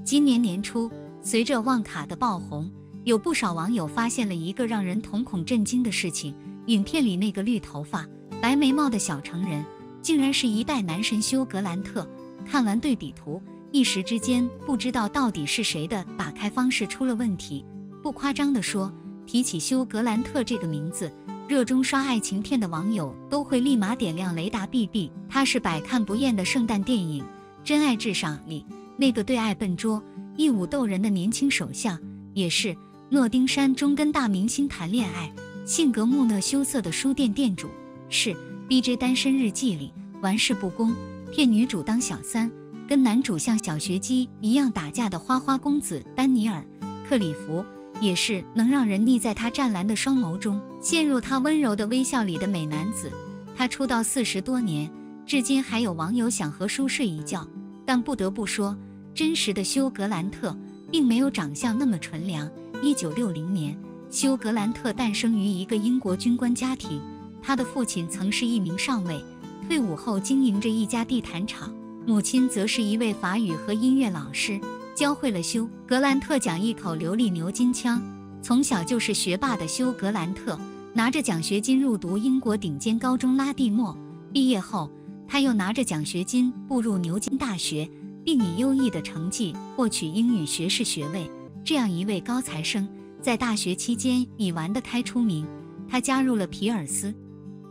今年年初，随着旺卡的爆红，有不少网友发现了一个让人瞳孔震惊的事情：影片里那个绿头发、白眉毛的小成人，竟然是一代男神休·格兰特。看完对比图，一时之间不知道到底是谁的打开方式出了问题。不夸张地说，提起休·格兰特这个名字，热衷刷爱情片的网友都会立马点亮雷达 BB。他是百看不厌的圣诞电影《真爱至上》里那个对爱笨拙、一舞逗人的年轻首相，也是《诺丁山》中跟大明星谈恋爱、性格木讷羞涩的书店店主，是《BJ 单身日记》里玩世不恭、骗女主当小三，跟男主像小学鸡一样打架的花花公子丹尼尔·克里夫，也是能让人溺在他湛蓝的双眸中，陷入他温柔的微笑里的美男子。他出道40多年，至今还有网友想和书睡一觉。但不得不说，真实的休·格兰特并没有长相那么纯良。1960年，休·格兰特诞生于一个英国军官家庭，他的父亲曾是一名上尉，退伍后经营着一家地毯厂，母亲则是一位法语和音乐老师，教会了休·格兰特讲一口流利牛津腔。从小就是学霸的休·格兰特拿着奖学金入读英国顶尖高中拉蒂莫，毕业后他又拿着奖学金步入牛津大学，并以优异的成绩获取英语学士学位。这样一位高材生，在大学期间以玩得开出名。他加入了皮尔斯·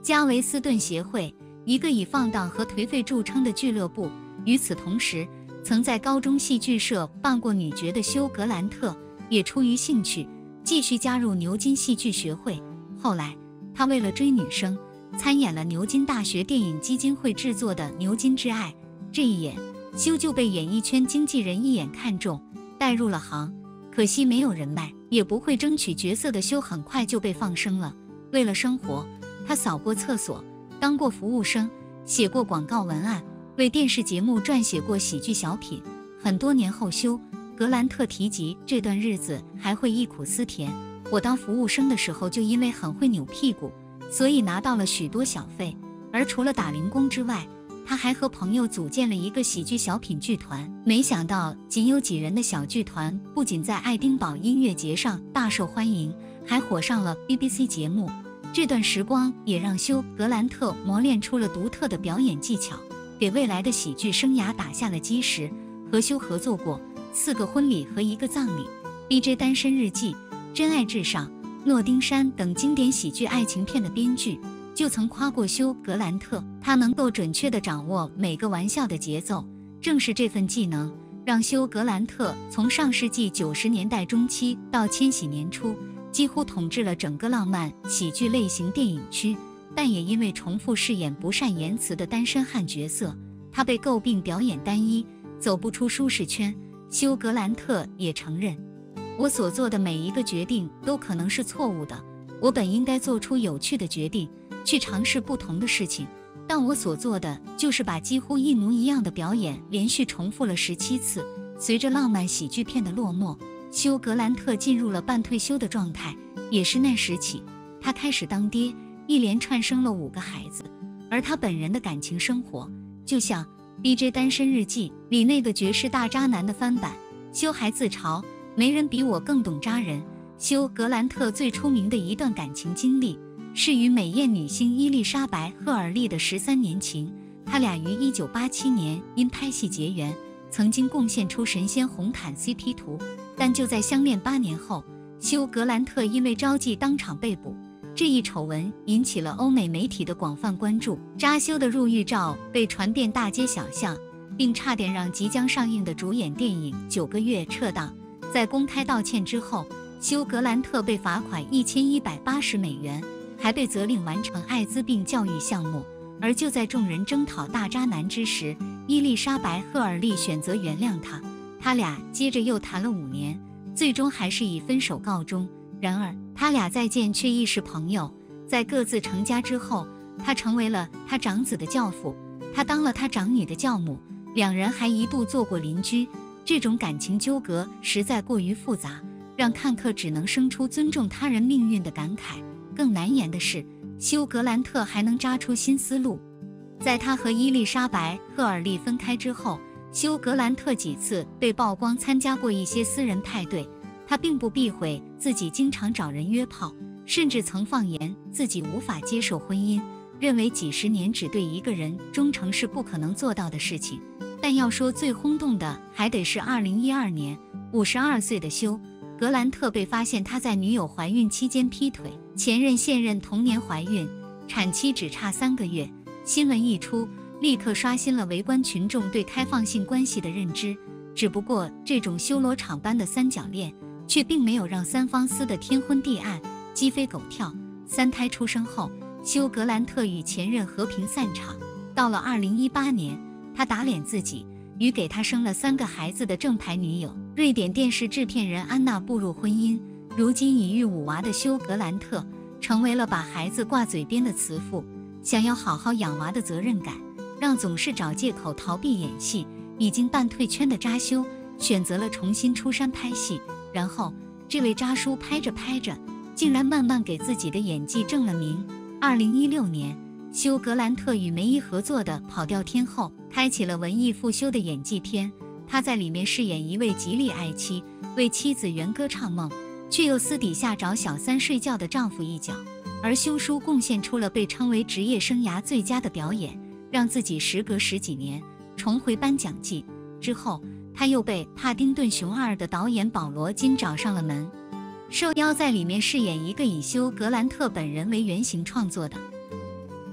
加维斯顿协会，一个以放荡和颓废著称的俱乐部。与此同时，曾在高中戏剧社扮过女角的休·格兰特也出于兴趣，继续加入牛津戏剧学会。后来，他为了追女生，参演了牛津大学电影基金会制作的《牛津之爱》。这一演，休就被演艺圈经纪人一眼看中，带入了行。可惜没有人脉，也不会争取角色的休很快就被放生了。为了生活，他扫过厕所，当过服务生，写过广告文案，为电视节目撰写过喜剧小品。很多年后，休·格兰特提及这段日子还会忆苦思甜。我当服务生的时候就因为很会扭屁股，所以拿到了许多小费。而除了打零工之外，他还和朋友组建了一个喜剧小品剧团。没想到仅有几人的小剧团不仅在爱丁堡音乐节上大受欢迎，还火上了 BBC 节目。这段时光也让休·格兰特磨练出了独特的表演技巧，给未来的喜剧生涯打下了基石。和休合作过4个婚礼和1个葬礼、BJ 单身日记、真爱至上、诺丁山等经典喜剧爱情片的编剧就曾夸过休·格兰特，他能够准确地掌握每个玩笑的节奏。正是这份技能，让休·格兰特从上世纪90年代中期到千禧年初，几乎统治了整个浪漫喜剧类型电影区。但也因为重复饰演不善言辞的单身汉角色，他被诟病表演单一，走不出舒适圈。休·格兰特也承认，我所做的每一个决定都可能是错误的，我本应该做出有趣的决定，去尝试不同的事情，但我所做的就是把几乎一模一样的表演连续重复了17次。随着浪漫喜剧片的落寞，休·格兰特进入了半退休的状态，也是那时起，他开始当爹，一连串生了5个孩子。而他本人的感情生活，就像《BJ 单身日记》里那个绝世大渣男的翻版。休还自嘲，没人比我更懂渣人。休·格兰特最出名的一段感情经历，是与美艳女星伊丽莎白·赫尔利的13年情。他俩于1987年因拍戏结缘，曾经贡献出神仙红毯 CP 图。但就在相恋8年后，休·格兰特因为招妓当场被捕。这一丑闻引起了欧美媒体的广泛关注，渣休的入狱照被传遍大街小巷，并差点让即将上映的主演电影《9个月》撤档。在公开道歉之后，休·格兰特被罚款$1180，还被责令完成艾滋病教育项目。而就在众人争讨大渣男之时，伊丽莎白·赫尔利选择原谅他，他俩接着又谈了5年，最终还是以分手告终。然而他俩再见却亦是朋友。在各自成家之后，他成为了他长子的教父，他当了他长女的教母，两人还一度做过邻居。这种感情纠葛实在过于复杂，让看客只能生出尊重他人命运的感慨。更难言的是，休·格兰特还能扎出新思路。在他和伊丽莎白·赫尔利分开之后，休·格兰特几次被曝光参加过一些私人派对，他并不避讳自己经常找人约炮，甚至曾放言自己无法接受婚姻，认为几十年只对一个人忠诚是不可能做到的事情。但要说最轰动的，还得是2012年，52岁的休·格兰特被发现他在女友怀孕期间劈腿，前任现任同年怀孕，产期只差3个月。新闻一出，立刻刷新了围观群众对开放性关系的认知。只不过这种修罗场般的三角恋，却并没有让三方撕得天昏地暗，鸡飞狗跳。3胎出生后，休·格兰特与前任和平散场。到了2018年，他打脸自己，与给他生了3个孩子的正牌女友瑞典电视制片人安娜步入婚姻。如今已育5娃的休·格兰特，成为了把孩子挂嘴边的慈父，想要好好养娃的责任感，让总是找借口逃避演戏、已经半退圈的渣修选择了重新出山拍戏。然后这位渣叔拍着拍着，竟然慢慢给自己的演技正了名。2016年，休·格兰特与梅姨合作的《跑调天后》开启了文艺复修的演技篇。他在里面饰演一位极力爱妻，为妻子圆歌唱梦，却又私底下找小三睡觉的丈夫一角。而休叔贡献出了被称为职业生涯最佳的表演，让自己时隔10几年重回颁奖季。之后他又被《帕丁顿熊2》的导演保罗金找上了门，受邀在里面饰演一个以休·格兰特本人为原型创作的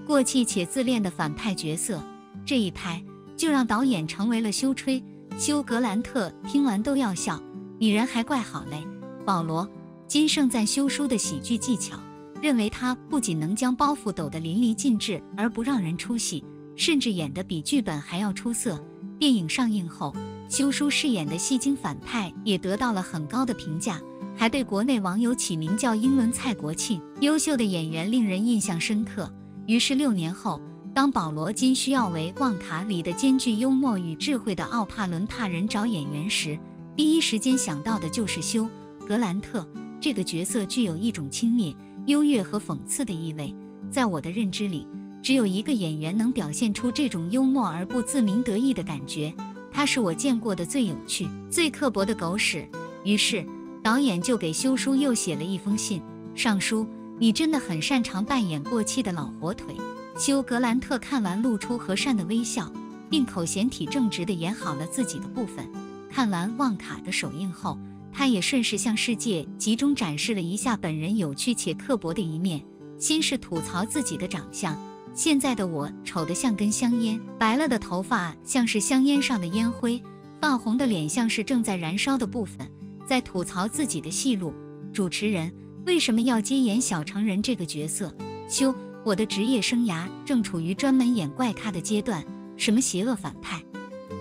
过气且自恋的反派角色。这一拍就让导演成为了休吹。休·格兰特听完都要笑，你人还怪好嘞。保罗金盛赞休叔的喜剧技巧，认为他不仅能将包袱抖得淋漓尽致而不让人出戏，甚至演得比剧本还要出色。电影上映后，休叔饰演的戏精反派也得到了很高的评价，还被国内网友起名叫英伦蔡国庆。优秀的演员令人印象深刻。于是6年后，当保罗金需要为《旺卡》里的兼具幽默与智慧的奥帕伦帕人找演员时，第一时间想到的就是休·格兰特。这个角色具有一种轻蔑、优越和讽刺的意味。在我的认知里，只有一个演员能表现出这种幽默而不自鸣得意的感觉，他是我见过的最有趣、最刻薄的狗屎。于是导演就给休叔又写了一封信，上书：你真的很擅长扮演过气的老火腿。休·格兰特看完露出和善的微笑，并口嫌体正直地演好了自己的部分。看完《旺卡》的首映后，他也顺势向世界集中展示了一下本人有趣且刻薄的一面。先是吐槽自己的长相，现在的我丑得像根香烟，白了的头发像是香烟上的烟灰，泛红的脸像是正在燃烧的部分。在吐槽自己的戏路，主持人为什么要接演小成人这个角色？休，我的职业生涯正处于专门演怪咖的阶段，什么邪恶反派、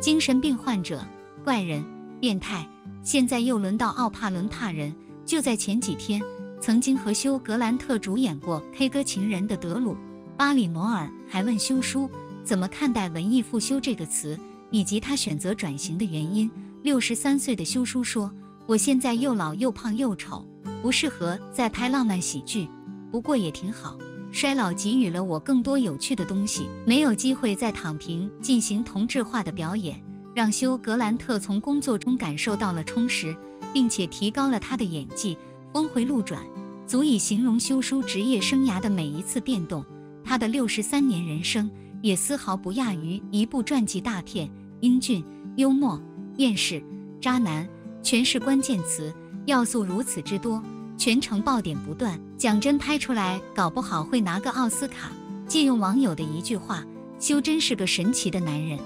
精神病患者、怪人、变态，现在又轮到奥帕伦帕人。就在前几天，曾经和休·格兰特主演过《K 歌情人》的德鲁·巴里摩尔还问休叔怎么看待文艺复修这个词，以及他选择转型的原因。63岁的休叔说，我现在又老又胖又丑，不适合再拍浪漫喜剧，不过也挺好，衰老给予了我更多有趣的东西，没有机会再躺平进行同质化的表演，让休·格兰特从工作中感受到了充实，并且提高了他的演技。峰回路转，足以形容休叔职业生涯的每一次变动。他的63年人生也丝毫不亚于一部传记大片，英俊、幽默、厌世、渣男，全是关键词，要素如此之多，全程爆点不断。讲真，拍出来搞不好会拿个奥斯卡。借用网友的一句话，休真是个神奇的男人。